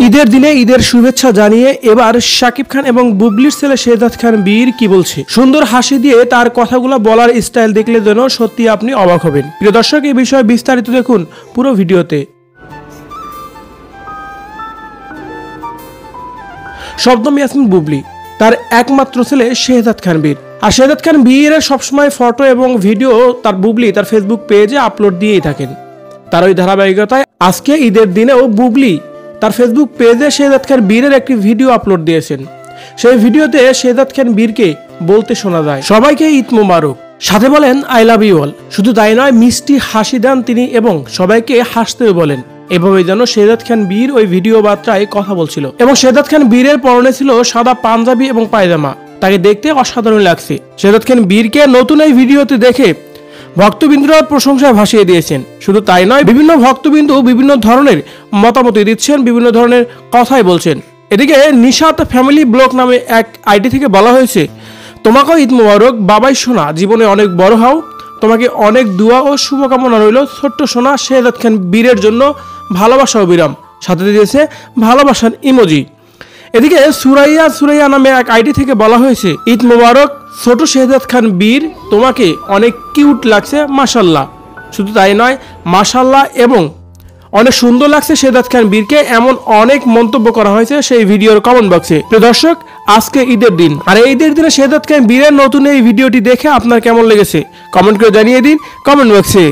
ঈদের দিনে ঈদের শুভেচ্ছা জানিয়ে এবার শাকিব খান এবং বুবলির ছেলে শেহজাদ খান বীর কি বলছে, সুন্দর হাসি দিয়ে তার কথাগুলো বলার স্টাইল দেখলে যেন সত্যি আপনি অবাক হবেন। প্রিয় দর্শক, এই বিষয়ে বিস্তারিত দেখুন পুরো ভিডিওতে। শবনম ইয়াসমিন বুবলি, তার একমাত্র ছেলে শেহজাদ খান বীর। আর শেহজাদ খান বীরের সবসময় ফটো এবং ভিডিও তার বুবলি তার ফেসবুক পেজে আপলোড দিয়েই থাকেন। তার ওই ধারাবাহিকতায় আজকে ঈদের দিনেও বুবলি তার ফেসবুক পেজে শেহজাদ খান বীরের একটি ভিডিও আপলোড দিয়েছেন। সেই ভিডিওতে শেহজাদ খান বীরকে বলতে শোনা যায়, সবাইকে ঈদ মোবারক, সাথে বলেন আই লাভ ইউ অল। শুধু তাই নয়, মিষ্টি হাসি দেন তিনি এবং সবাইকে হাসতেও বলেন। এভাবে যেন শেহজাদ খান বীর ওই ভিডিও বার্তায় কথা বলছিল। এবং শেহজাদ খান বীরের পরনে ছিল সাদা পাঞ্জাবি এবং পায়জামা, তাকে দেখতে অসাধারণ লাগছে। শেহজাদ খান বীরকে নতুন এই ভিডিওতে দেখে ভক্তবৃন্দরা প্রশংসায় ভাসিয়ে দিয়েছেন। শুধু তাই নয়, বিভিন্ন ভক্তবৃন্দ বিভিন্ন ধরনের মতামত দিচ্ছেন, বিভিন্ন ধরনের কথাই বলছেন। এদিকে নিশাত ফ্যামিলি ব্লগ নামে এক আইডি থেকে বলা হয়েছে, তোমাকেও ঈদ মোবারক বাবাই সোনা, জীবনে অনেক বড় হও, তোমাকে অনেক দোয়া ও শুভকামনা রইল ছোট্ট সোনা শেহজাদ খান বীরের জন্য, ভালোবাসা অবিরাম। সাথে দিয়েছে ভালোবাসার ইমোজি। এদিকে সুরাইয়া নামে এক আইডি থেকে বলা হয়েছে, ঈদ মোবারক ছোট শেহজাদ খান বীর, তোমাকে অনেক কিউট লাগছে মাশাল্লাহ। শুধু তাই নয়, মাশাল্লাহ এবং অনেক সুন্দর লাগছে শেহজাদ খান বীরকে, এমন অনেক মন্তব্য করা হয়েছে সেই ভিডিওর কমেন্ট বক্সে। প্রিয় দর্শক, আজকে ঈদের দিন, আর এই ঈদের দিনে শেহজাদ খান বীরের নতুন এই ভিডিওটি দেখে আপনার কেমন লেগেছে কমেন্ট করে জানিয়ে দিন কমেন্ট বক্সে।